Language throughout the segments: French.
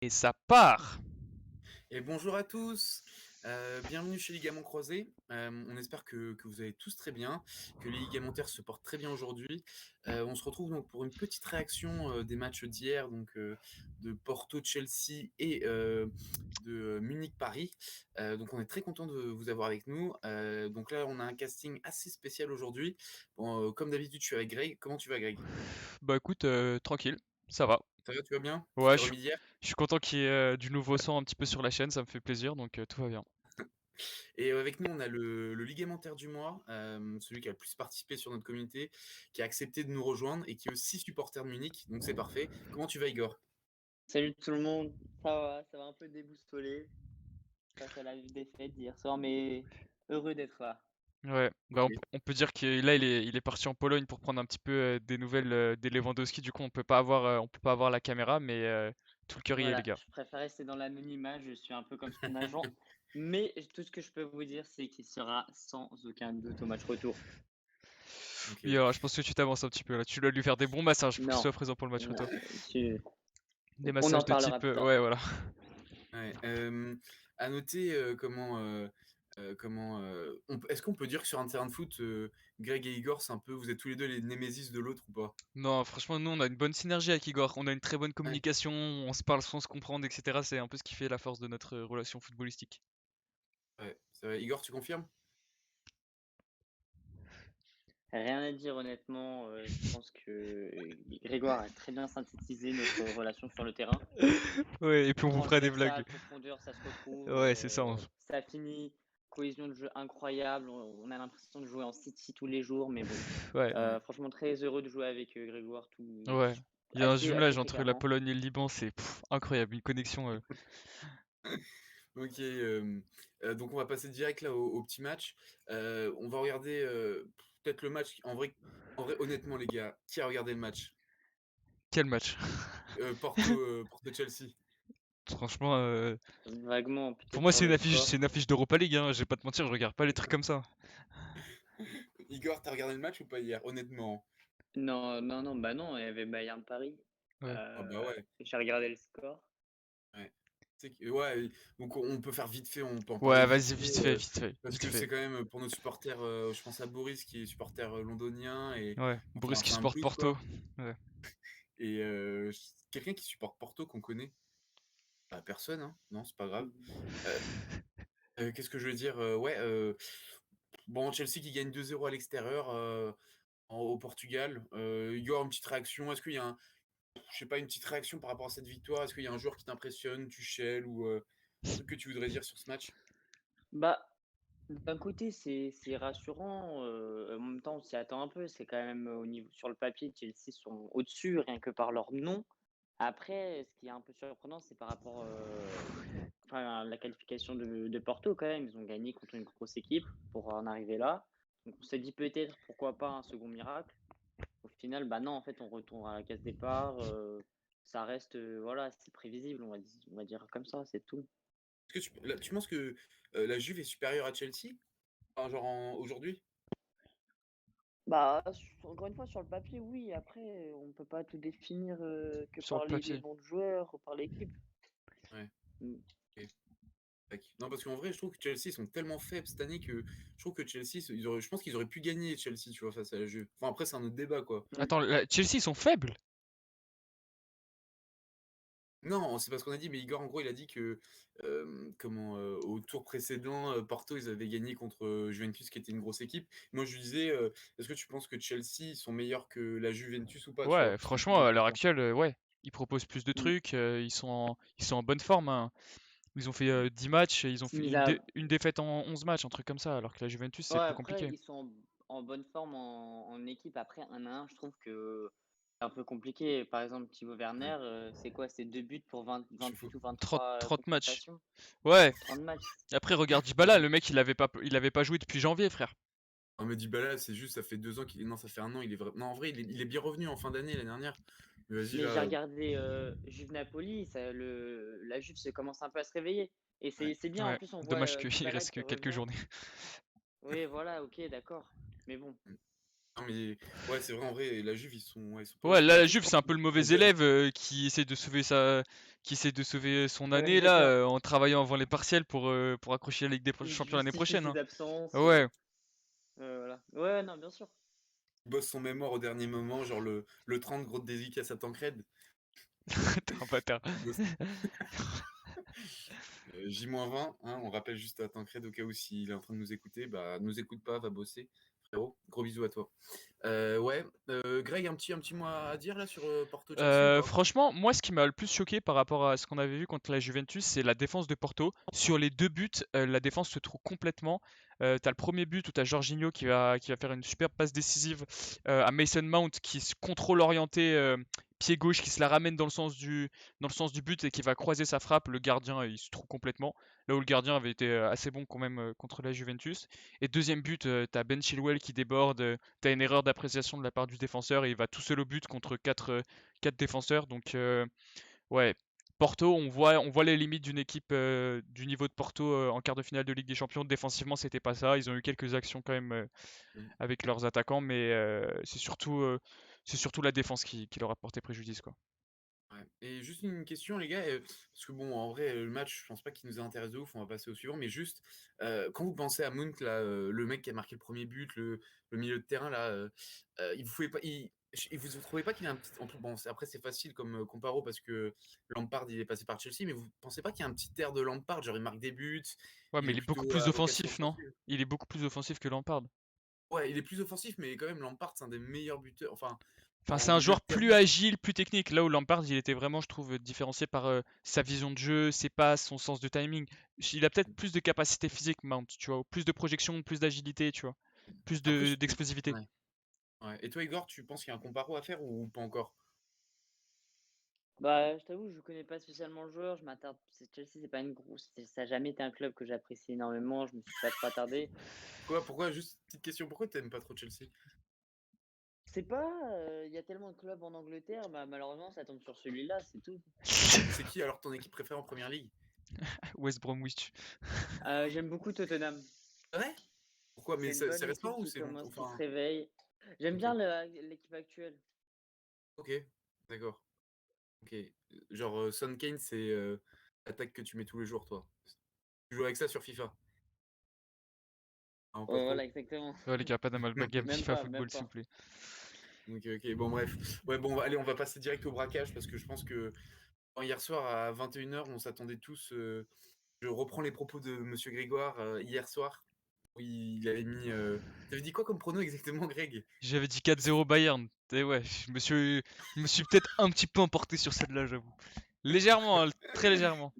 Et ça part! Et bonjour à tous, bienvenue chez Ligaments Croisés. On espère que vous allez tous très bien, que les ligamentaires se portent très bien aujourd'hui. On se retrouve donc pour une petite réaction, des matchs d'hier, donc de Porto-Chelsea et de Munich-Paris. Donc on est très content de vous avoir avec nous. Donc là, on a un casting assez spécial aujourd'hui. Bon, comme d'habitude, je suis avec Greg. Comment tu vas, Greg? Bah écoute, tranquille, ça va. Ça va, tu vas bien? Tu Ouais, t'es remis d'hier? je suis content qu'il y ait du nouveau sang un petit peu sur la chaîne, ça me fait plaisir, donc tout va bien. Et avec nous, on a le ligamentaire du mois, celui qui a le plus participé sur notre communauté, qui a accepté de nous rejoindre et qui est aussi supporter de Munich, donc c'est parfait. Comment tu vas, Igor? Salut tout le monde, ça va un peu déboussolé face à la défaite d'hier soir, mais heureux d'être là. Ouais, bah OK. on peut dire que là il est parti en Pologne pour prendre un petit peu des nouvelles des Lewandowski, du coup on peut pas avoir la caméra, mais tout le cœur y est les Voilà, gars. je préfère rester dans l'anonymat, je suis un peu comme son agent, mais tout ce que je peux vous dire, c'est qu'il sera sans aucun doute au match retour. OK. Oui, alors je pense que tu t'avances un petit peu là, tu dois lui faire des bons massages pour qu'il Non, soit présent pour le match non, retour. Des on massages en de parlera type plus tard. ouais voilà. Ouais, à noter, est-ce qu'on peut dire que sur un terrain de foot, Greg et Igor, c'est un peu vous êtes tous les 2 les némésis de l'autre ou pas? Non, franchement, nous, on a une bonne synergie avec Igor. On a une très bonne Ouais, communication, on se parle sans se comprendre, etc. C'est un peu ce qui fait la force de notre relation footballistique. ouais, c'est vrai. Igor, tu confirmes? Rien à dire honnêtement, je pense que Grégoire a très bien synthétisé notre relation sur le terrain. Ouais, et puis on vous fera des blagues. Transversal, profondeur, ça se retrouve, Ouais, c'est ça. ça finit, cohésion de jeu incroyable, on a l'impression de jouer en City tous les jours, mais bon, Ouais, Ouais. franchement très heureux de jouer avec, Grégoire tout ouais. Il y a un assez jumelage entre la fréquemment. Pologne et le Liban, c'est incroyable, une connexion. OK, donc on va passer direct là au petit match. On va regarder, peut-être le match en vrai, honnêtement les gars, qui a regardé le match? Quel match! Porto-Chelsea. Franchement, Vaguement, pour peut-être moi, pour le c'est une score. affiche d'Europa League, hein. Je vais pas te mentir, je regarde pas les trucs comme ça. Igor, tu as regardé le match ou pas hier? Honnêtement. Non, non, non, bah non, il y avait Bayern Paris, Ouais. Ah bah ouais, j'ai regardé le score. ouais. Tu sais que ouais, donc on peut faire vite fait, on peut en parler Ouais, vite vas-y, fait, vite fait, parce vite que fait. c'est quand même, pour nos supporters, je pense à Boris qui est supporter, londonien et Ouais, enfin Boris qui c'est un supporte blues Porto. quoi Ouais. et quelqu'un qui supporte Porto qu'on connaît? Bah personne, hein? Non, c'est pas grave. Heu qu'est-ce que je veux dire? Ouais, bon, Chelsea qui gagne 2-0 à l'extérieur, au Portugal. Igor, une petite réaction? Est-ce qu'il y a je sais pas, une petite réaction par rapport à cette victoire? Est-ce qu'il y a un joueur qui t'impressionne, Tuchel ou un truc que tu voudrais dire sur ce match? Bah, d'un côté, c'est rassurant, en même temps, on s'y attend un peu. C'est quand même, au niveau sur le papier, Chelsea sont au-dessus, rien que par leur nom. Après, ce qui est un peu surprenant, c'est par rapport, enfin, à la qualification de Porto quand même. Ils ont gagné contre une grosse équipe pour en arriver là. Donc on s'est dit peut-être, pourquoi pas un second miracle? Au final, bah non, en fait, on retourne à la case départ, ça reste, voilà, c'est prévisible, on va dire comme ça, c'est tout. Est-ce que tu penses que, la Juve est supérieure à Chelsea? Enfin, genre aujourd'hui? Bah, encore une fois, sur le papier, oui. Après, on peut pas tout définir, que Sur le par les papier. noms de joueurs ou par l'équipe. Ouais, Mmh. OK. Tac. Non, parce qu'en vrai, je trouve que Chelsea, ils sont tellement faibles cette année que je trouve que Chelsea, je pense qu'ils auraient pu gagner Chelsea, tu vois, face à la Juve. Enfin, après, c'est un autre débat, quoi. Attends, Chelsea, ils sont faibles? Non, c'est parce qu'on a dit, mais Igor, en gros, il a dit que, au tour précédent, Porto, ils avaient gagné contre, Juventus, qui était une grosse équipe. Moi, je lui disais, «Est-ce que tu penses que Chelsea, ils sont meilleurs que la Juventus ou pas?» Tu Ouais, vois? Parce qu'on franchement, posait la à l'heure question. actuelle, ouais. Ils proposent plus de Mmh. trucs, ils sont en bonne forme, hein. Ils ont fait 10 matchs et ils ont fait Mis à une défaite en 11 matchs, un truc comme ça, alors que la Juventus, Ouais, c'est plus après, compliqué. ils sont en bonne forme en équipe. Après, 1 à 1, je trouve que c'est un peu compliqué. Par exemple, Timo Ouais, Werner, c'est quoi? C'est 2 buts pour 28 chaud. ou 30, 23 30 matchs. confrontations? Ouais, 30 matchs. après, regarde Dybala, le mec, il avait pas joué depuis janvier, frère. Ah, mais Dybala, c'est juste, ça fait 2 ans qu'il est non, ça fait 1 an, il est vrai non, en vrai, il est bien revenu en fin d'année, l'année dernière. Mais vas-y, Mais j'ai là, regardé, Juve-Napoli, la Juve se commence un peu à se réveiller et ouais. c'est bien. En Ouais, plus, on voit, dommage qu'il Dybala reste qui que quelques revient. journées. Oui, voilà, OK, d'accord. Mais bon. Non, mais ouais, c'est vrai, en vrai, la Juve, ils sont pas Ouais, ouf. là, Mais la après, je Juve, pense c'est un qu'ils peu le sont mauvais jeunes. élève qui essaie de sauver son Ouais, année là d'accord. en travaillant avant les partiels pour accrocher la Ligue des Il Champions l'année justifie prochaine. ses Hein. absences. Ouais, Voilà. Ouais, non, bien sûr. Il bosse son mémoire au dernier moment, genre le 30, grosse dédicace à Tancred. t'es un bâtard. Il bosse J-20, hein, on rappelle juste à Tancred au cas où s'il est en train de nous écouter, bah nous écoute pas, va bosser. Frérot, gros bisous à toi. Ouais, Greg, un petit mot à dire là sur Porto-Chelsea ou pas? Franchement, moi, ce qui m'a le plus choqué par rapport à ce qu'on avait vu contre la Juventus, c'est la défense de Porto. Sur les deux buts, la défense se trouve complètement. T'as le premier but où t'as Jorginho qui va faire une super passe décisive à Mason Mount qui se contrôle orienté pied gauche, qui se la ramène dans le sens du but et qui va croiser sa frappe. Le gardien, il se trouve complètement. Là où le gardien avait été assez bon quand même contre la Juventus. Et deuxième but, t'as Ben Chilwell qui déborde. T'as une erreur d'appréciation de la part du défenseur et il va tout seul au but contre quatre défenseurs. Donc ouais, Porto, on voit les limites d'une équipe du niveau de Porto en quart de finale de Ligue des Champions. Défensivement, c'était pas ça. Ils ont eu quelques actions quand même Mm. avec leurs attaquants, mais c'est surtout la défense qui leur a porté préjudice, quoi. Ouais. Et juste une question, les gars, parce que bon, en vrai, le match, je pense pas qu'il nous intéresse de ouf, on va passer au suivant, mais juste, quand vous pensez à Mount, là, le mec qui a marqué le premier but, le milieu de terrain, là, il vous, pas, vous trouvez pas qu'il a un petit. En plus, bon, après, c'est facile comme comparo parce que Lampard, il est passé par Chelsea, mais vous pensez pas qu'il y a un petit air de Lampard, genre il marque des buts, Ouais, il mais est il est beaucoup plutôt plus à vocation offensif, non? offensive. Il est beaucoup plus offensif que Lampard. Ouais, il est plus offensif, mais quand même, Lampard, c'est un des meilleurs buteurs, enfin, Enfin, en c'est un milieu de joueur terrain. plus agile, plus technique. Là où Lampard, il était vraiment, je trouve, différencié par sa vision de jeu, ses passes, son sens de timing. Il a peut-être plus de capacité physique, Mount, tu vois, plus de projection, plus d'agilité, tu vois, plus Après, d'explosivité. ouais. Ouais. Et toi, Igor, tu penses qu'il y a un comparo à faire ou pas encore? Bah, je t'avoue, je connais pas spécialement le joueur. Je m'attarde. Chelsea, c'est pas une grosse. Ça a jamais été un club que j'apprécie énormément. Je me suis pas trop attardé. Pourquoi, juste petite question, pourquoi t'aimes pas trop Chelsea? C'est pas. Il y a tellement de clubs en Angleterre. Bah, malheureusement, ça tombe sur celui-là, c'est tout. C'est qui alors ton équipe préférée en première ligue? West Bromwich. J'aime beaucoup Tottenham. Ouais? Pourquoi? Mais C'est une c'est bonne équipe récent ou qui c'est longtemps? commence, qui se Enfin, réveille. J'aime ok, bien l'équipe actuelle. ok, d'accord. Ok. Genre, Son Kane, c'est l'attaque que tu mets tous les jours, toi. Tu joues avec ça sur FIFA? Non, pas Ouais, voilà, trop. exactement. Ouais, les gars, pas d'amalgame Même FIFA pas, même football, s'il vous pas. plaît. Ok, ok, bon, bref. Ouais, bon, allez, on va passer direct au braquage parce que je pense que hier soir à 21h, on s'attendait tous. Je reprends les propos de Monsieur Grégoire hier soir. Oui, il avait mis. T'avais dit quoi comme prono exactement, Greg? J'avais dit 4-0 Bayern. Et ouais, je me suis peut-être un petit peu emporté sur celle-là, j'avoue. Légèrement, hein, très légèrement.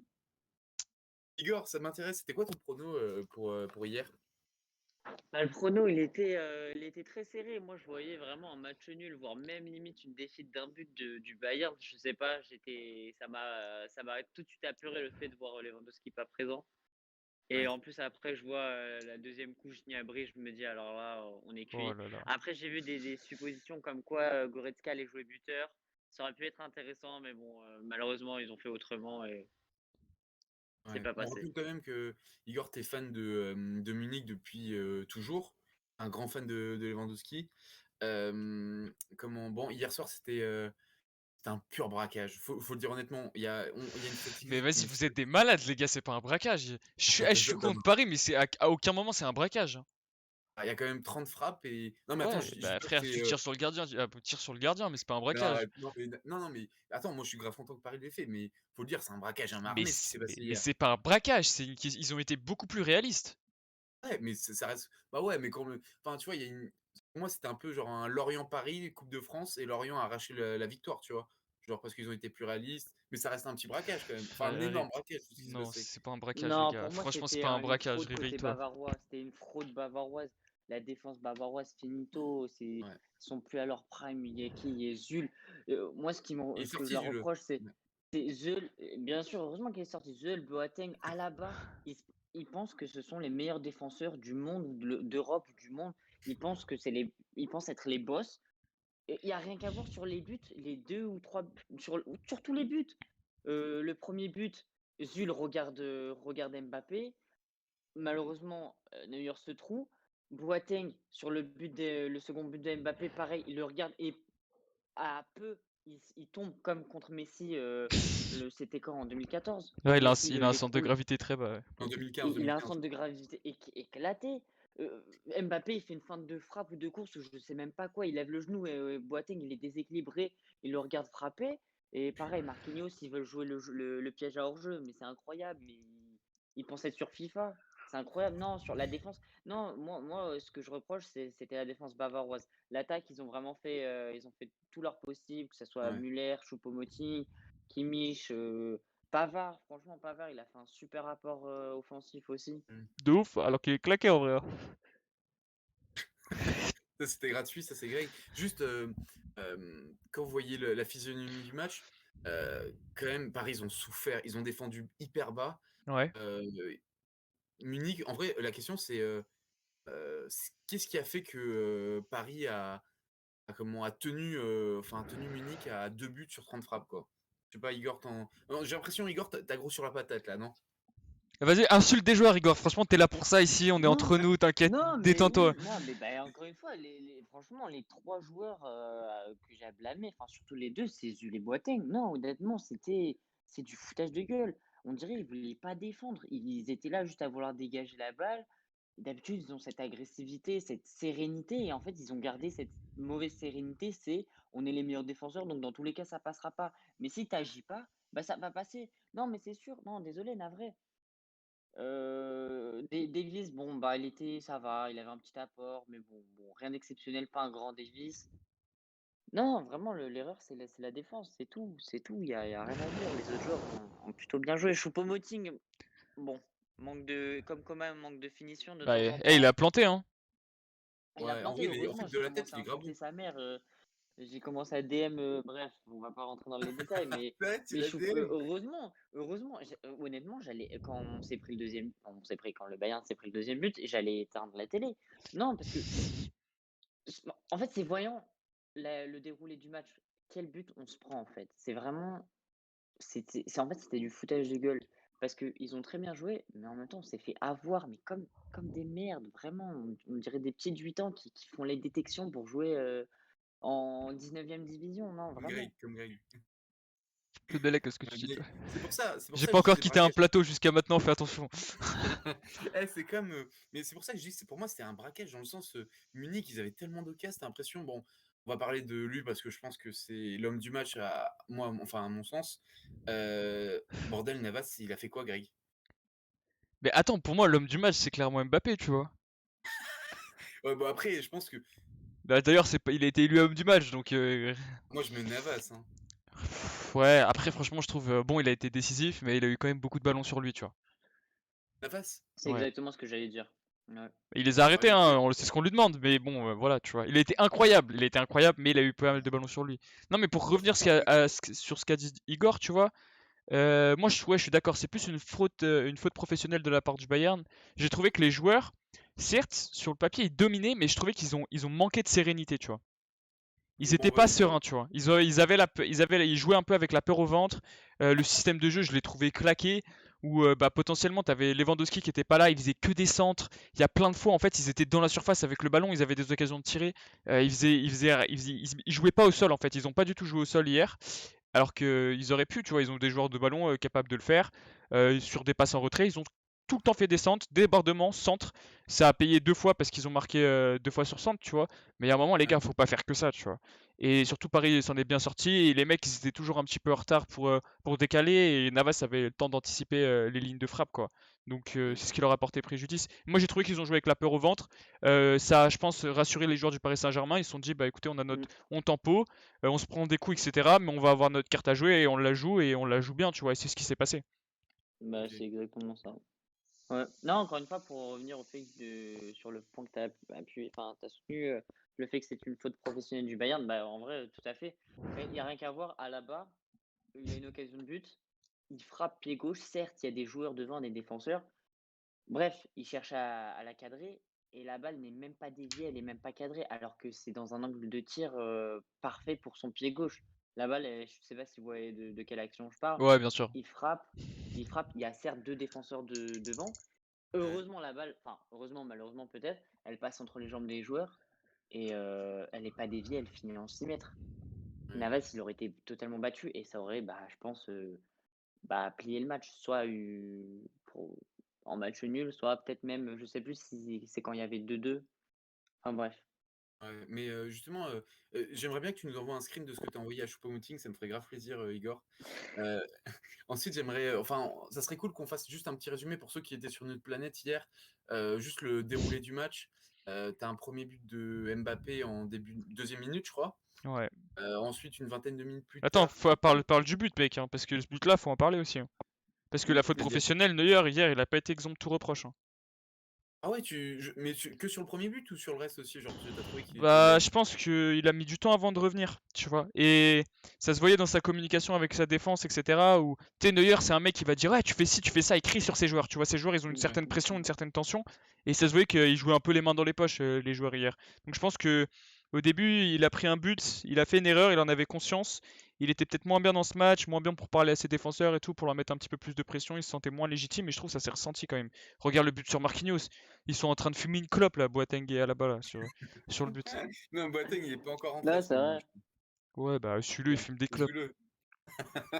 Igor, ça m'intéresse. C'était quoi ton prono pour hier? Bah, le prono, il était très serré. Moi, je voyais vraiment un match nul, voire même limite une défaite d'un but du Bayern. Je sais pas, ça m'a tout de suite apeuré le fait de voir Lewandowski pas présent. Et Ouais. en plus, après, je vois la deuxième couche Gnabry, je me dis, alors là, on est Oh cuit. là là. Après, j'ai vu des suppositions comme quoi Goretzka allait jouer buteur. Ça aurait pu être intéressant, mais bon, malheureusement, ils ont fait autrement et c'est Ouais. pas On passé. rappelle quand même que Igor, t'es fan de Munich depuis toujours. Un grand fan de Lewandowski. Bon, hier soir, c'était un pur braquage. Faut le dire honnêtement. Il y a une Mais statistique qui vas-y, me vous fait. êtes des malades, les gars, c'est pas un braquage. Je suis Non, contre Paris, mais à aucun moment c'est un braquage. Hein. il y a quand même 30 frappes et. Non, mais attends, Ouais, je dis bah pas que frère, c'est. tu tires sur le gardien, tire sur le gardien, mais c'est pas un Non, braquage. non, mais attends, moi je suis grave content que Paris l'ait fait, mais faut le dire, c'est un braquage, un Mais marronnet ce qui c'est s'est mais, passé mais hier. c'est pas un braquage, ils ont été beaucoup plus réalistes. Ouais, mais ça reste. Bah ouais, mais quand. Enfin, tu vois, il y a une. Pour moi, c'était un peu genre un Lorient-Paris, Coupe de France, et Lorient a arraché la victoire, tu vois. Genre parce qu'ils ont été plus réalistes, mais ça reste un petit braquage quand même. Enfin, un énorme Arrête. braquage, tout ce qui s'est Non, passé. c'est pas un braquage, les Non, gars. pour moi, Franchement, c'est c'était pas un une braquage, fraude côté réveille-toi. bavarois. C'était une fraude bavaroise. La défense bavaroise, finito. Ils Ouais. sont plus à leur prime. Il y a qui? Il y a Zul. Moi, Il est ce que je sorti, leur Jules. reproche, c'est Ouais. c'est Zul. Bien sûr, heureusement qu'il est sorti. Zul, Boateng, Alaba. Ils pensent que ce sont les meilleurs défenseurs du monde, ou d'Europe, ou du monde. Ils pensent être les boss. Il n'y a rien qu'à voir sur les buts, les deux ou trois, sur tous les buts. Le premier but, Zul regarde Mbappé. Malheureusement, Neuer se trouve. Boateng, sur le second but de Mbappé, pareil, il le regarde et à peu, il tombe comme contre Messi, c'était quand? En 2014? Ouais, Quand Messi il a un centre de l'écroule. gravité très bas, ouais, pour En le coup. 2015, Il a un 2015. centre de gravité éclaté. Mbappé, il fait une feinte de frappe ou de course, je sais même pas quoi. Il lève le genou et Boateng, il est déséquilibré. Il le regarde frapper. Et pareil, Marquinhos, ils veulent jouer le piège à hors-jeu, mais c'est incroyable. Mais il pense être sur FIFA. C'est incroyable. Non, sur la défense. Non, moi, ce que je reproche, c'était la défense bavaroise. L'attaque, ils ont fait tout leur possible, que ce soit Ouais. Müller, Choupo-Moting, Kimmich. Pavard, franchement, Pavard, il a fait un super apport offensif aussi. De ouf, alors qu'il est claqué en vrai, hein. Ça, c'était gratuit, ça, c'est grec. Juste, quand vous voyez la physionomie du match, quand même, Paris, ils ont souffert. Ils ont défendu hyper bas. Ouais. Munich, en vrai, la question, c'est qu'est-ce qui a fait que Paris a tenu, a tenu Munich à 2 buts sur 30 frappes, quoi. Je sais pas, Igor, non, j'ai l'impression, Igor, t'as gros sur la patate, là, non? Vas-y, insulte des joueurs, Igor. Franchement, t'es là pour ça ici, on est entre Non, nous, t'inquiète, non, mais détends-toi. oui, non, mais bah, encore une fois, franchement, les trois joueurs que j'ai à blâmer, enfin surtout les deux, c'est Jules et Boateng. Non, honnêtement, c'est du foutage de gueule. On dirait qu'ils voulaient pas défendre. Ils étaient là juste à vouloir dégager la balle. D'habitude, ils ont cette agressivité, cette sérénité, et en fait, ils ont gardé cette mauvaise sérénité. C'est on est les meilleurs défenseurs, donc dans tous les cas, ça passera pas. Mais si t'agis pas, bah ça va passer. Non, mais c'est sûr. Non, désolé, navré. Davies, bon, bah, ça va, il avait un petit apport, mais bon, rien d'exceptionnel, pas un grand Davies. Non, vraiment, l'erreur, c'est la défense, c'est tout, il y a rien à dire. Les autres joueurs ont plutôt bien joué. Choupo-Moting, bon, comme Coman, manque de finition de Bah, temps en il temps. a planté, hein. Il a Ouais, en planté, vrai, en fait, heureusement, de j'ai la tête, commencé il à est grave bon. insulter sa mère. J'ai commencé à DM, bref, on va pas rentrer dans les détails, mais, Tête, il mais a DM. heureusement, honnêtement, quand le Bayern s'est pris le deuxième but, j'allais éteindre la télé. Non, parce que, en fait, c'est voyant le déroulé du match. Quel but on se prend, en fait? C'est vraiment, en fait, c'était du foutage de gueule. Parce qu'ils ont très bien joué, mais en même temps, on s'est fait avoir, mais comme des merdes, vraiment. On dirait des petits de 8 ans qui font les détections pour jouer en 19e division, non, Comme Greg, vraiment. comme Greg. Peu de qu'est-ce que tu dis, Mais toi. c'est pour J'ai ça que pas je encore disais quitté un braquage. plateau jusqu'à maintenant, fais attention. C'est comme, mais c'est pour ça que je dis, pour moi, c'était un braquage dans le sens, Munich, ils avaient tellement d'occasions, t'as l'impression, bon, on va parler de lui parce que je pense que c'est l'homme du match à mon sens. Bordel, Navas, il a fait quoi, Greg? Mais attends, pour moi, l'homme du match, c'est clairement Mbappé, tu vois. Ouais, bon, après, je pense que Bah, d'ailleurs, il a été élu homme du match, donc moi, je mets Navas, hein. ouais, après, franchement, je trouve, bon, il a été décisif, mais il a eu quand même beaucoup de ballons sur lui, tu vois. Navas? C'est Ouais. exactement ce que j'allais dire. Ouais. Il les a Ouais, arrêtés, il hein, était c'est ce qu'on lui demande, mais bon, voilà, tu vois. Il a été incroyable, mais il a eu pas mal de ballons sur lui. Non, mais pour moi, je revenir trouve ça, en fait. sur ce qu'a dit Igor, tu vois, moi, ouais, je suis d'accord, c'est plus une faute professionnelle de la part du Bayern. J'ai trouvé que les joueurs, certes, sur le papier, ils dominaient, mais je trouvais qu'ils ont manqué de sérénité, tu vois. Ils Bon, étaient pas sereins, tu vois. Ils jouaient un peu avec la peur au ventre. Le système de jeu, je l'ai trouvé claqué. Où bah, potentiellement, t'avais Lewandowski qui était pas là, il faisait que des centres. Il y a plein de fois, en fait, ils étaient dans la surface avec le ballon, ils avaient des occasions de tirer. Ils jouaient pas au sol, en fait. Ils ont pas du tout joué au sol hier. Alors qu'ils auraient pu, tu vois, ils ont des joueurs de ballon capables de le faire. Sur des passes en retrait, ils ont tout le temps fait des centres, débordements, centres. Ça a payé deux fois parce qu'ils ont marqué deux fois sur centre, tu vois. Mais il y a un moment, les Ouais. gars, faut pas faire que ça, tu vois. Et surtout, Paris s'en est bien sorti. Et les mecs, ils étaient toujours un petit peu en retard pour décaler. Et Navas avait le temps d'anticiper les lignes de frappe, quoi. Donc, Mm. c'est ce qui leur a porté préjudice. Moi, j'ai trouvé qu'ils ont joué avec la peur au ventre. Ça a, je pense, rassuré les joueurs du Paris Saint-Germain. Ils se sont dit, bah écoutez, Mm. on tempo, on se prend des coups, etc. Mais on va avoir notre carte à jouer et on la joue bien, tu vois. Et c'est ce qui s'est passé. Bah, Ok. c'est exactement ça. Ouais. Non, encore une fois, pour revenir sur le point que tu as appuyé, enfin, tu as soutenu le fait que c'est une faute professionnelle du Bayern, bah, en vrai, tout à fait. Il n'y a rien qu'à voir, à la barre, il a une occasion de but, il frappe pied gauche, certes, il y a des joueurs devant, des défenseurs. Bref, il cherche à la cadrer et la balle n'est même pas déviée, elle est même pas cadrée, alors que c'est dans un angle de tir parfait pour son pied gauche. La balle, je sais pas si vous voyez de quelle action je parle. Ouais, bien sûr. Il frappe, il frappe. Il y a certes deux défenseurs devant, Heureusement la balle, enfin heureusement, malheureusement peut-être, elle passe entre les jambes des joueurs et elle est pas déviée, elle finit en 6 mètres. Ouais. Navas, il aurait été totalement battu et ça aurait, bah, je pense, plié le match. Soit pour en match nul, soit peut-être même, je sais plus si c'est quand il y avait 2-2. Enfin bref. Ouais, mais justement, j'aimerais bien que tu nous envoies un screen de ce que tu as envoyé à Choupo-Moting, ça me ferait grave plaisir, Igor. Heu, ensuite, j'aimerais, enfin, ça serait cool qu'on fasse juste un petit résumé pour ceux qui étaient sur notre planète hier, juste le déroulé du match. Tu as un premier but de Mbappé en début 2e minute, je crois. Ouais. Ensuite, une vingtaine de minutes plus Attends, tard, tu parle du but, mec, hein, parce que ce but-là, faut en parler aussi, hein. Parce que la faute c'est-à-dire? professionnelle, Neuer, hier, il a pas été exempt de tout reproche, hein. Ah ouais, que sur le premier but ou sur le reste aussi? Genre, tu as trouvé qu'il Bah, était. je pense qu'il a mis du temps avant de revenir, tu vois. Et ça se voyait dans sa communication avec sa défense, etc. Où, tu sais, Neuer, c'est un mec qui va dire, ouais, tu fais ci, tu fais ça, il crie sur ses joueurs. Tu vois, ses joueurs, ils ont une Mmh, certaine mmh pression, mh. une certaine tension. Et ça se voyait qu'ils jouaient un peu les mains dans les poches, les joueurs hier. Donc je pense que au début, il a pris un but, il a fait une erreur, il en avait conscience. Il était peut-être moins bien dans ce match, moins bien pour parler à ses défenseurs et tout, pour leur mettre un petit peu plus de pression. Il se sentait moins légitime, et je trouve que ça s'est ressenti quand même. Regarde le but sur Marquinhos. Ils sont en train de fumer une clope, là, Boateng et Alaba, là, sur le but. Non, Boateng, il est pas encore rentré à Ouais, ce c'est moment-là, vrai. je pense. Ouais, bah, suis-le, il Ouais, fume des clopes. suis-le.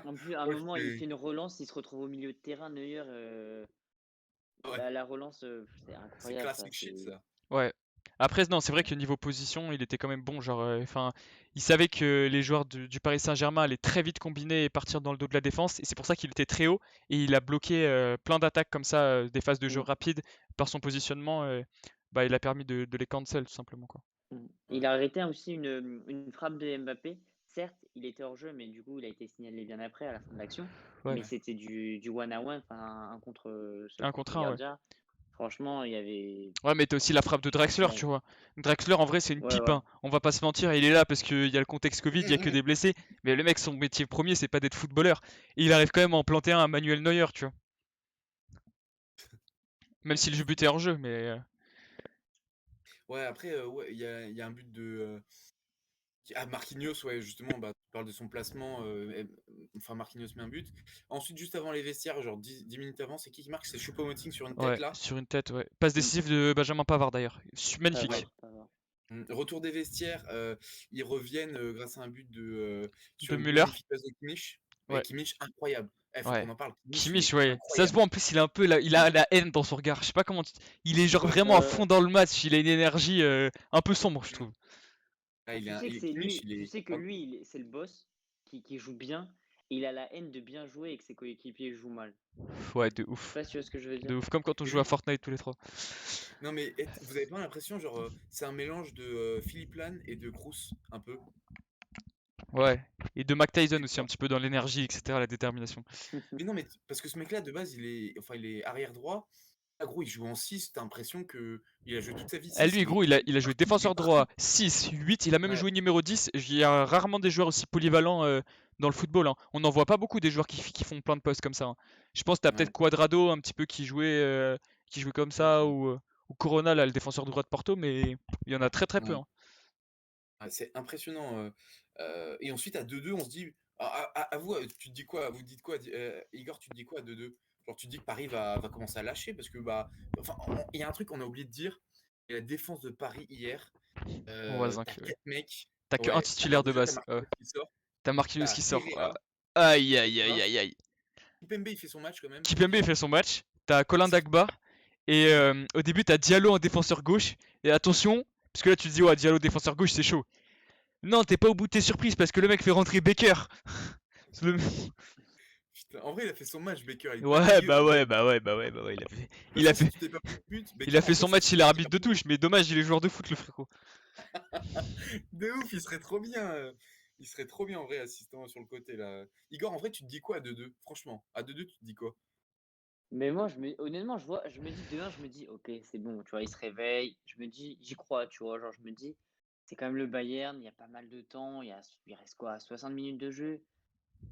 En plus, à un Ouais, moment, il fait une relance, il se retrouve au milieu de terrain, Neuer, ouais, la relance, c'est c'est incroyable ça, classique shit, c'est ça. Ouais. Après, non, c'est vrai que niveau position, il était quand même bon. Genre, enfin, il savait que les joueurs du Paris Saint-Germain allaient très vite combiner et partir dans le dos de la défense. Et c'est pour ça qu'il était très haut. Et il a bloqué plein d'attaques comme ça, des phases de jeu mmh, rapides par son positionnement. Bah, il a permis de les cancel, tout simplement, quoi. mmh. Ouais. Il a arrêté aussi une frappe de Mbappé. Certes, il était hors jeu, mais du coup, il a été signalé bien après, à la fin de l'action. Ouais. Mais Ouais. c'était du one à one, enfin un contre, seul Un contre contre le un, ouais. gardien. Franchement, il y avait Ouais, mais t'as aussi la frappe de Draxler, ouais, tu vois. Draxler, en vrai, c'est une ouais, pipe, ouais. hein. On va pas se mentir, il est là parce qu'il y a le contexte Covid, il y a que des blessés. Mais le mec, son métier premier, c'est pas d'être footballeur. Et il arrive quand même à en planter un à Manuel Neuer, tu vois. Même si le but est hors jeu, mais. Ouais, après, ouais, il y a un but de. Ah, Marquinhos, ouais, justement, bah, tu parles de son placement. Enfin, Marquinhos met un but. Ensuite, juste avant les vestiaires, genre 10 minutes avant, c'est qui marque? C'est Choupo-Moting sur une tête Ouais, là. sur une tête, ouais. Passe Mmh, décisive de Benjamin Pavard d'ailleurs. Ouais. Magnifique. Pavard. Retour des vestiaires, ils reviennent grâce à un but sur De une Müller. magnifique passe de Kimmich. Ouais, Ouais, Kimmich, incroyable. Il faut ouais. qu'on en parle. Kimmich, il Kimmich, est ouais. Ça se incroyable. voit en plus, il a un peu il a la haine dans son regard. Je sais pas comment. Il est genre Ouais, vraiment à fond Heu, dans le match. Il a une énergie un peu sombre, je trouve. ah, Kimmich, il tu est. sais que lui, c'est le boss qui joue bien, et il a la haine de bien jouer et que ses coéquipiers jouent mal. Ouais, de Je sais ouf. pas si tu vois ce que je veux De dire? ouf. Comme quand on Et joue à lui, Fortnite tous les trois. non mais vous avez pas l'impression, genre, c'est un mélange de Philippe Lahm et de Kroos, un peu. Ouais. Et de Mac Tyson C'est aussi, un quoi? petit peu dans l'énergie, etc., la détermination. Mais non, mais parce que ce mec-là, de base, il est arrière droit. Ah, gros, il joue en 6, t'as l'impression que il a joué toute sa vie Ah, 6. lui, Il est, gros, il est il a joué partout, il est défenseur droit partout. 6, 8, il a même Ouais, joué numéro 10. Il y a rarement des joueurs aussi polyvalents dans le football, hein. On n'en voit pas beaucoup des joueurs qui font plein de postes comme ça, hein. Je pense que t'as peut-être ouais, Quadrado un petit peu qui jouait comme ouais, ça, ou Corona, là, le défenseur droit de Porto, mais il y en a très très peu, ouais. hein. Ah, c'est impressionnant. Et ensuite, à 2-2, on se dit. À vous, tu te dis quoi? Vous dites quoi? Igor, tu te dis quoi à 2-2? Genre, tu te dis que Paris va commencer à lâcher parce que, bah. Enfin, il y a un truc qu'on a oublié de dire. Et la défense de Paris hier, Mon voisin, t'as 4 mecs. t'as qu'un Ouais, alors titulaire de déjà, t'as base. Marquinhos qui sort. T'as Marquinhos T'as qui sort. Herrera, Aïe, aïe, tu aïe, vois. aïe, aïe. Kipembe, il fait son match quand même, faut le Kipembe dire. fait son match. T'as Colin Dagba. Et au début, t'as Diallo en défenseur gauche. Et attention, parce que là, tu te dis, ouais, Diallo défenseur gauche, c'est chaud. Non, t'es pas au bout de tes surprises parce que le mec fait rentrer Baker. Le- Putain, en vrai, il a fait son match, Baker. Il est pas Ouais, dégueu, bah le ouais, gars. bah ouais, bah ouais, bah ouais. De Il toute a façon, si fait, tu t'es pas pris de but, il a Baker, fait en vrai, son ça match, serait il est le arbitre meilleur de but. touche. Mais dommage, il est joueur de foot, le frérot. De ouf, il serait trop bien. Il serait trop bien en vrai, assistant sur le côté là. Igor, en vrai, tu te dis quoi à 2-2? Franchement, à 2-2, tu te dis quoi? Mais moi, honnêtement, je me dis demain, je me dis, ok, c'est bon, tu vois, il se réveille. Je me dis, j'y crois, tu vois. Genre, je me dis, c'est quand même le Bayern, il y a pas mal de temps, il reste quoi, 60 minutes de jeu.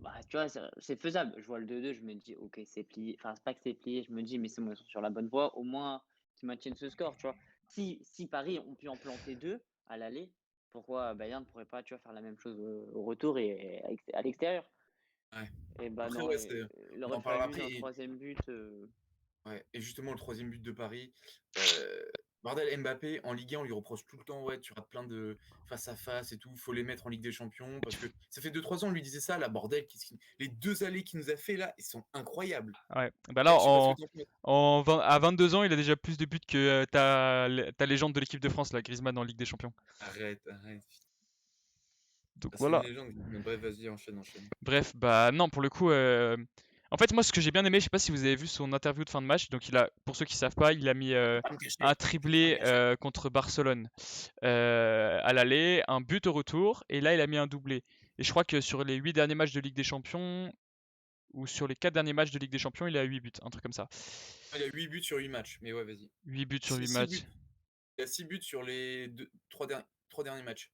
Bah, tu vois, c'est faisable. Je vois le 2-2, je me dis, ok, c'est plié. Enfin, c'est pas que c'est plié, je me dis, mais c'est bon, ils sont sur la bonne voie. Au moins, qu'ils maintiennent ce score, tu vois. Si Paris ont pu en planter deux à l'aller, pourquoi Bayern ne pourrait pas, tu vois, faire la même chose au retour et à l'extérieur? Ouais. Et bah Après, non, ouais, il on aurait en parlera fallu après. un troisième but. Ouais, et justement, le troisième but de Paris, bordel, Mbappé, en Ligue 1, on lui reproche tout le temps, ouais, tu rates plein de face à face et tout, faut les mettre en Ligue des Champions, parce que ça fait 2-3 ans, on lui disait ça, là, bordel, les deux allées qu'il nous a fait là, ils sont incroyables. Ouais. Bah là, Je sais pas ce que t'en penses. à 22 ans, il a déjà plus de buts que ta légende de l'équipe de France, là, Griezmann en Ligue des Champions. Arrête, arrête. Donc Ah, c'est une voilà. légende. Bon, bref, vas-y, enchaîne, enchaîne. Bref, bah non, pour le coup, en fait, moi, ce que j'ai bien aimé, je sais pas si vous avez vu son interview de fin de match. Donc, pour ceux qui savent pas, il a mis Pas me un cacher, je vais pas me triplé cacher. contre Barcelone à l'aller, un but au retour, et là, il a mis un doublé. Et je crois que sur les 8 derniers matchs de Ligue des Champions, ou sur les 4 derniers matchs de Ligue des Champions, il a 8 buts, un truc comme ça. Il a 8 buts sur 8 matchs, mais ouais, vas-y. 8 buts sur 8 6 buts. matchs. Il a 6 buts sur les 3 derniers matchs.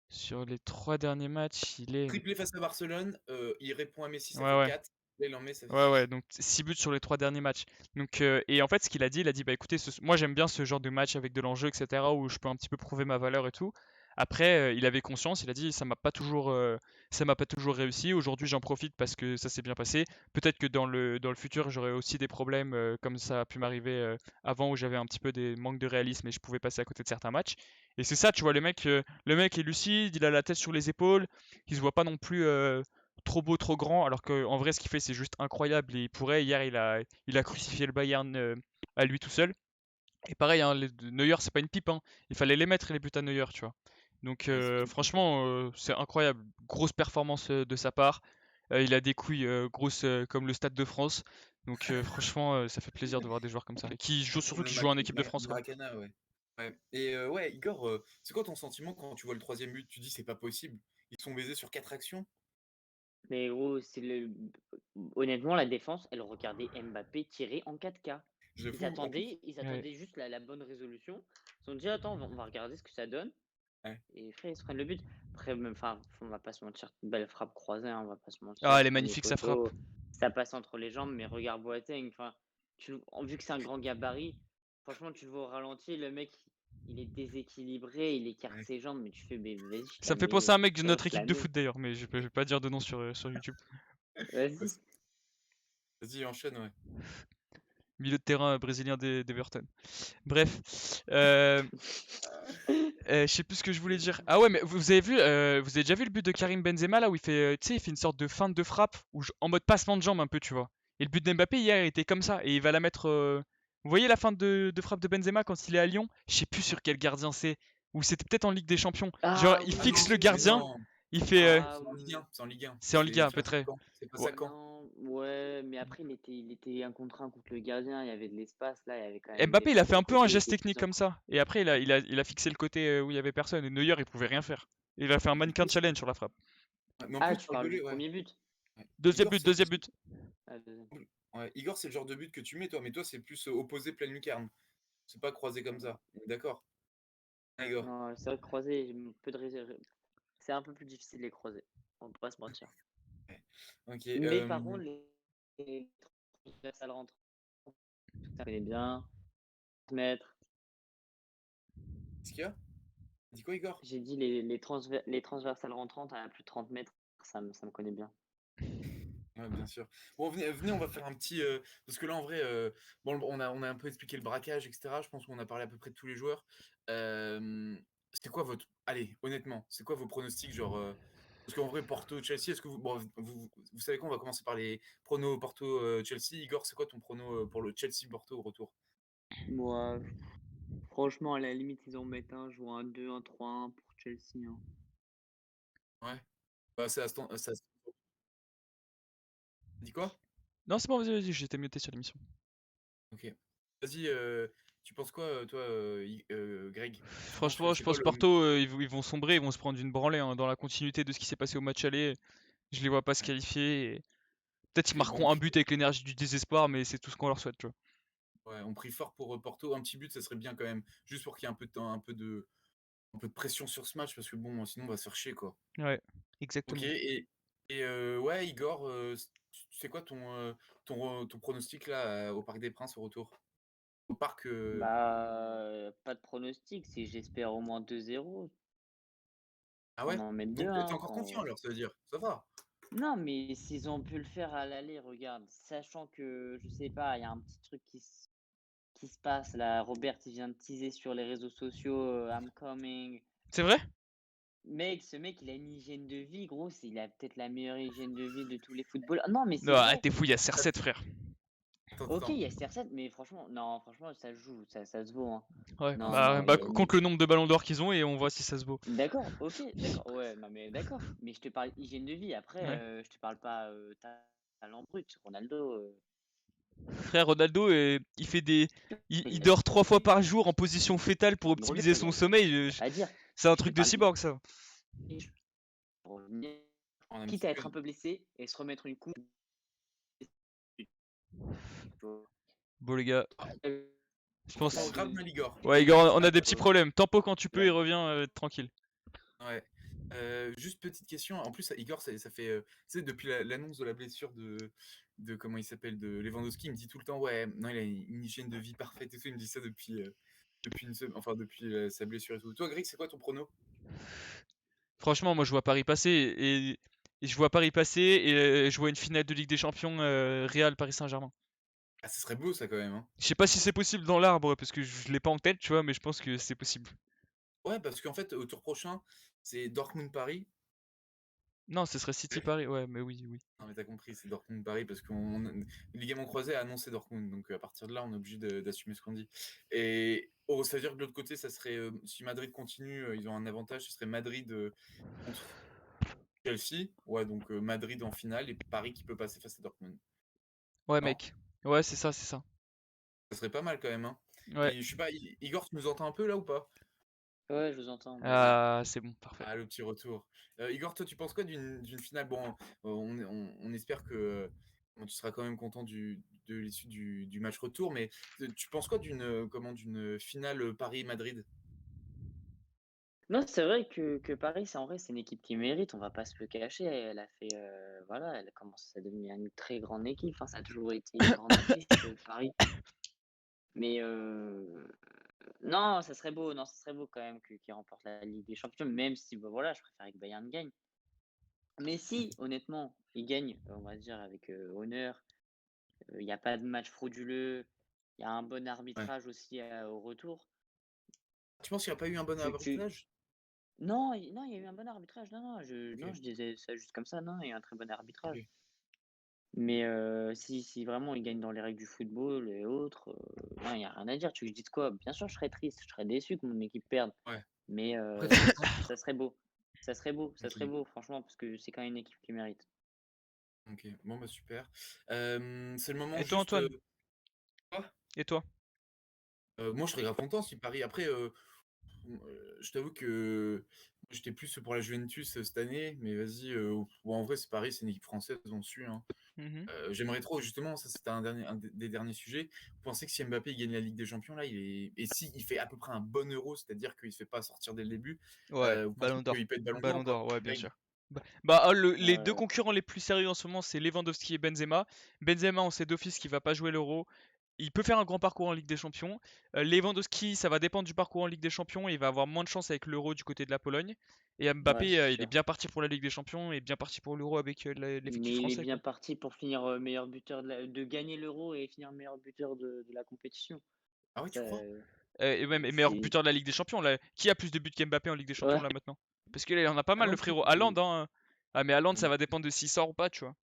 Sur les 3 derniers matchs, il est. Triplé face à Barcelone, il répond à Messi, ça Ouais, fait ouais. 4. Là, il en met, ça fait Ouais, 6. ouais, donc 6 buts sur les 3 derniers matchs. Donc, et en fait, ce qu'il a dit, bah écoutez, moi j'aime bien ce genre de match avec de l'enjeu, etc., où je peux un petit peu prouver ma valeur et tout. Après, il avait conscience, il a dit, ça m'a pas toujours réussi. Aujourd'hui, j'en profite parce que ça s'est bien passé. Peut-être que dans le futur, j'aurai aussi des problèmes, comme ça a pu m'arriver avant, où j'avais un petit peu des manques de réalisme et je pouvais passer à côté de certains matchs. Et c'est ça, tu vois, le mec est lucide, il a la tête sur les épaules, il se voit pas non plus trop beau, trop grand, alors qu'en vrai, ce qu'il fait, c'est juste incroyable. Et il pourrait, hier, il a crucifié le Bayern à lui tout seul. Et pareil, hein, Neuer, c'est pas une pipe, hein. Il fallait les mettre, les buts à Neuer, tu vois. Donc, Ouais, c'est tout le contraire. franchement, c'est incroyable. Grosse performance de sa part. Il a des couilles grosses comme le Stade de France. Donc, franchement, ça fait plaisir de voir des joueurs comme ça. Et Comme surtout le qui jouent en équipe de France, quoi. Maracana, ouais. Ouais. Et ouais, Igor, c'est quoi ton sentiment quand tu vois le troisième but? Tu dis c'est pas possible. Ils sont baisés sur 4 actions. Mais gros, honnêtement, la défense, elle regardait Mbappé tirer en 4K. Je Ils fous. En plus, attendaient, ils Ouais. attendaient juste la bonne résolution. Ils se sont dit, attends, on va regarder ce que ça donne. ouais. Et frère, ils se prennent le but. Après, même, enfin, on va pas se mentir, belle frappe croisée, hein, on va pas se Ah, mentir. elle est Premier magnifique, sa frappe. poteau, ça passe entre les jambes, mais regarde Boateng, enfin, vu que c'est un grand gabarit, franchement, tu le vois au ralenti, le mec, il est déséquilibré, il écarte Ouais. ses jambes, mais tu fais, mais vas-y, je te Ça la me fait penser à mets, un mec de frérot, notre je te la équipe de mets. foot, d'ailleurs, mais je vais pas dire de nom sur YouTube. Vas-y. Vas-y, enchaîne, ouais. Milieu de terrain brésilien d'Everton. Bref, je sais plus ce que je voulais dire. Ah ouais, mais vous avez déjà vu le but de Karim Benzema là où tu sais, il fait une sorte de feinte de frappe en mode passement de jambe un peu, tu vois. Et le but d'Mbappé hier était comme ça et il va la mettre. Vous voyez la feinte de frappe de Benzema quand il est à Lyon? Je sais plus sur quel gardien c'est. Ou c'était peut-être en Ligue des Champions. Genre, Ah il Ah non, fixe le oui, mais gardien, non. il fait. ah C'est en Ligue 1. C'est en Ligue 1. C'est en Ligue 1 C'est face à peut-être. Caen. C'est face Ouais. à Caen. non, ouais, mais après, il était un contre un contre le gardien, il y avait de l'espace, là, il y avait quand même des Mbappé, il a mecs fait sur un le peu un côté, il geste était technique plus en comme contre. ça. Et après, il a fixé le côté où il y avait personne. Et Neuer, il pouvait rien faire. Il a fait un En mannequin plus, challenge sur la frappe. ouais, mais en Ah, plus, tu parle de parles du lui, ouais. premier but? Ouais. Deuxième Igor, but, c'est deuxième plus. but. Ah, deuxième. Ouais, Igor, c'est le genre de but que tu mets, toi, mais toi, c'est plus opposé pleine lucarne. C'est pas croisé comme ça. On est d'accord, hein, Igor? Non, c'est vrai que croiser, j'ai un peu de réserve. C'est un peu plus difficile de les croiser, on va pas se mentir. Ouais. Ok. Mais par contre, les transversales rentrent, ça connaît bien, mètres. Qu'est-ce qu'il y a? Dis quoi, Igor? J'ai dit les transversales rentrantes à plus de 30 mètres, ça me connaît bien. Ouais, bien sûr. Bon, venez, on va faire un petit. Parce que là, en vrai, bon, on a un peu expliqué le braquage, etc. Je pense qu'on a parlé à peu près de tous les joueurs. C'était quoi votre. Allez, honnêtement, c'est quoi vos pronostics? Genre. Parce qu'en vrai, Porto, Chelsea, est-ce que vous. Bon, vous savez quoi? On va commencer par les pronos Porto, Chelsea. Igor, c'est quoi ton prono pour le Chelsea-Porto au retour? Moi, franchement, à la limite, ils en mettent un, je vois un 2, un 3-1 pour Chelsea, hein. Ouais. Bah, c'est Dis quoi? Non, c'est bon, vas-y, vas-y, j'étais muté sur l'émission. Ok. Vas-y, tu penses quoi, toi, Greg? Tu penses que Franchement, je c'est quoi pense le. Porto, ils vont sombrer, ils vont se prendre une branlée hein, dans la continuité de ce qui s'est passé au match aller. Je les vois pas se Ouais. qualifier. Peut-être ils Ok, bon, marqueront un but avec l'énergie du désespoir, mais c'est tout ce qu'on leur souhaite, tu vois. ouais, on prie fort pour Porto. Un petit but, ça serait bien quand même. Juste pour qu'il y ait un peu de temps, un peu de pression sur ce match, parce que bon, sinon on va se faire chier, quoi. Ouais, Ok, exactement. et ouais, Igor, c'est quoi ton pronostic là au Parc des Princes au retour? Au parc. Bah, pas de pronostic, si j'espère au moins 2-0, Ah qu'on ouais? en mette deux, Donc t'es hein, encore confiant alors, ça veut dire? Ça va? Non, mais s'ils ont pu le faire à l'aller, regarde, sachant que, je sais pas, il y a un petit truc qui se passe là. Robert, il vient de teaser sur les réseaux sociaux, I'm coming. C'est vrai? Mec, ce mec, il a une hygiène de vie, gros. Il a peut-être la meilleure hygiène de vie de tous les footballeurs. Non, mais Non, c'est ah, vrai. t'es fou, il y a CR7, frère. Attends, Ok, attends. il y a CR7, mais franchement, non, franchement, ça se joue, ça se vaut, hein. Ouais, Non, bah, non, il bah a une... compte le nombre de ballons d'or qu'ils ont et on voit si ça se vaut. D'accord, ok, d'accord, ouais, non, mais d'accord. Mais je te parle hygiène de vie. Après, Ouais. je te parle pas talent brut. Ronaldo, Frère Ronaldo, il fait des. Il il a dort 3 fois par une jour en position fétale pour gros optimiser son regarde, sommeil. à dire, C'est un je te truc de parle cyborg, ça. pour revenir, On a un quitte petit à peu. être un peu blessé et se remettre une coupe. Bon, les gars, je On t'entend pense. grave mal, Igor. Ouais, T'as Igor, du on a mal des pour. petits problèmes. Tempo quand tu peux, il Ouais. revient tranquille. Ouais. Juste petite question. En plus, Igor, ça fait. Tu sais, depuis l'annonce de la blessure de comment il s'appelle, de Lewandowski, il me dit tout le temps, ouais, non, il a une hygiène de vie parfaite et tout. Il me dit ça depuis une semaine, enfin depuis sa blessure et tout. Toi, Greg, c'est quoi ton prono? Franchement, moi, je vois Paris passer et je vois Paris passer et je vois une finale de Ligue des Champions Real Paris Saint-Germain. Ah, ça serait beau, ça, quand même, hein. Je sais pas si c'est possible dans l'arbre parce que je l'ai pas en tête, tu vois, mais je pense que c'est possible. Ouais, parce qu'en fait, au tour prochain, c'est Dortmund-Paris. Non, ce serait City Paris. Ouais, mais oui, oui. Non, mais t'as compris, c'est Dortmund-Paris parce qu'on le ligament croisé a annoncé Dortmund. Donc, à partir de là, on est obligé d'assumer ce qu'on dit. Et oh, ça veut dire que de l'autre côté, ça serait, si Madrid continue, ils ont un avantage, ce serait Madrid contre Chelsea. Ouais, donc Madrid en finale et Paris qui peut passer face à Dortmund. Ouais, Non? mec. Ouais, c'est ça, c'est ça. Ça serait pas mal quand même, hein. Ouais. Et je sais pas, Igor, tu nous entends un peu là ou pas? Ouais, je vous entends, vas-y. Ah, c'est bon, parfait. Ah, le petit retour. Igor, toi, tu penses quoi d'une finale? Bon, on espère que bon, tu seras quand même content de l'issue du match retour, mais tu penses quoi d'une finale Paris-Madrid? Non, c'est vrai que Paris, c'est en vrai, c'est une équipe qui mérite, on va pas se le cacher. Elle a fait, voilà, elle commence à devenir une très grande équipe. Enfin, ça a toujours été une grande équipe, Paris. Mais non, ça serait beau, non, ça serait beau quand même qu'ils remportent la Ligue des Champions, même si, bah, voilà, je préférais que Bayern gagne. Mais si, honnêtement, ils gagnent, on va dire avec honneur. Il y a pas de match frauduleux. Il y a un bon Ouais. arbitrage aussi au retour. Tu penses qu'il n'y a pas eu un bon Tu... arbitrage? Non, non, il y a eu un bon arbitrage. Non, non, non, Ok, je disais ça juste comme ça. Non, il y a eu un très bon arbitrage. ok. Mais si vraiment ils gagnent dans les règles du football et autres, non, il n'y a rien à dire. Tu dis quoi? Bien sûr, je serais triste, je serais déçu que mon équipe perde. Ouais. Mais Après, ça reste un titre. ça serait beau. Ça serait beau, ça serait Ok, beau, franchement, parce que c'est quand même une équipe qui mérite. ok. Bon, bah super. C'est le moment Et toi, juste. Antoine? Quoi. Et toi? Moi, je serais grave content si Paris. Après, je t'avoue que j'étais plus pour la Juventus cette année, mais vas-y. Bon, en vrai, c'est Paris, c'est une équipe française, on suit, hein. Mhm. J'aimerais trop, justement, ça c'était un des derniers sujets. Vous pensez que si Mbappé il gagne la Ligue des Champions, là, et si il fait à peu près un bon euro, c'est-à-dire qu'il ne se fait pas sortir dès le début, Ouais, vous pensez Ballon d'Or. qu'il peut être Ballon d'Or ou Ballon pas? d'Or, ouais, bien Greg. sûr. Bah, les deux Ouais. concurrents les plus sérieux en ce moment, c'est Lewandowski et Benzema. Benzema, on sait d'office qu'il va pas jouer l'Euro. Il peut faire un grand parcours en Ligue des Champions. Lewandowski, ça va dépendre du parcours en Ligue des Champions. Il va avoir moins de chance avec l'Euro du côté de la Pologne. Et Ouais, Mbappé, c'est il est sûr. bien parti pour la Ligue des Champions et bien parti pour l'Euro avec l'effectif Mais il est français, bien quoi. parti pour finir meilleur buteur de gagner l'Euro et finir meilleur buteur de la compétition. Ah ouais, tu Ça, crois? Et même et meilleur c'est buteur de la Ligue des Champions, là. Qui a plus de buts qu'Mbappé en Ligue des Champions, ouais. là, maintenant? Parce que là, il en a pas Ah mal, le non, frérot. Haaland, hein. Ah, mais Haaland, ça mm. va dépendre de s'il sort ou pas, tu vois.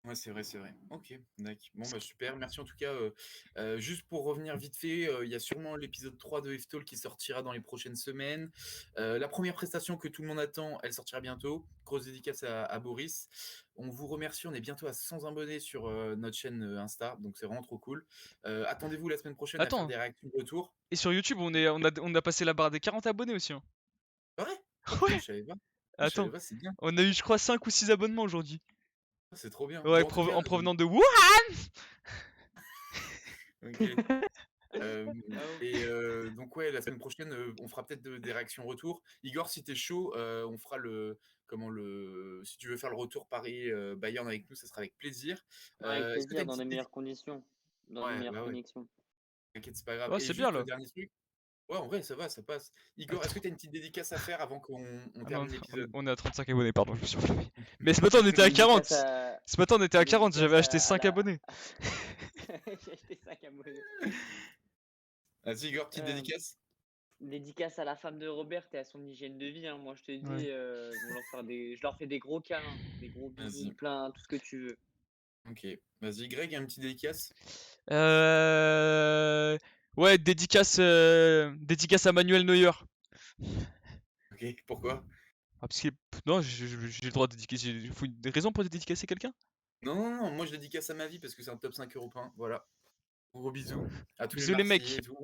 Ouais, c'est vrai, c'est vrai. Ok, d'accord. Bon, bah super. Merci en tout cas. Juste pour revenir vite fait, il y a sûrement l'épisode 3 de F-Talk qui sortira dans les prochaines semaines. La première prestation que tout le monde attend, elle sortira bientôt. Grosse dédicace à Boris. On vous remercie. On est bientôt à 100 abonnés sur notre chaîne Insta, donc c'est vraiment trop cool. Attendez-vous la semaine prochaine à faire Attends, des réactions de retour. et sur YouTube, on a passé la barre des 40 abonnés aussi, hein. Ah ouais? Oh putain, Ouais, je savais pas. Ah, je savais attends. pas, c'est bien. On a eu, je crois, 5 ou 6 abonnements aujourd'hui. C'est trop bien. Ouais, Bon, en tout cas, en provenant de Wuhan. ok. Euh, Oh. donc ouais, la semaine prochaine, on fera peut-être des réactions retour. Igor, si t'es chaud, on fera si tu veux faire le retour Paris Bayern avec nous, ça sera avec plaisir. Avec Est-ce que t'as plaisir, une dans des petite meilleures conditions, dans des Ouais, meilleures bah ouais, connexions. t'inquiète, c'est pas grave. Ouais, Et c'est bien, juste là. dernier truc. Ouais, en vrai, ça va, ça passe. Igor, est-ce que tu as une petite dédicace à faire avant qu'on Ah non, termine l'épisode? on est à 35 abonnés, pardon, je me suis enflammé. Mais ce matin, on était à 40. Dédicace à, Ce matin, on était à 40, dédicace j'avais acheté à 5 la. abonnés. J'ai acheté 5 abonnés. Vas-y, Igor, petite Euh, dédicace. Dédicace à la femme de Robert et à son hygiène de vie, hein. Moi, je te dis, Ouais. je leur fais des gros câlins, des gros bisous, Vas-y. plein, tout ce que tu veux. Ok. Vas-y, Greg, un petit dédicace. Ouais, dédicace à Manuel Neuer. Ok, pourquoi? Ah, parce que non, j'ai le droit de dédicacer. Il faut une raison pour dédicacer quelqu'un? Non, non, non, moi je dédicace à ma vie parce que c'est un top 5 européen. Voilà. Gros bisous à tous les Bisous les Marseillais mecs. et tout.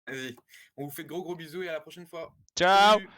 Vas-y. On vous fait de gros bisous et à la prochaine fois. Ciao! Salut!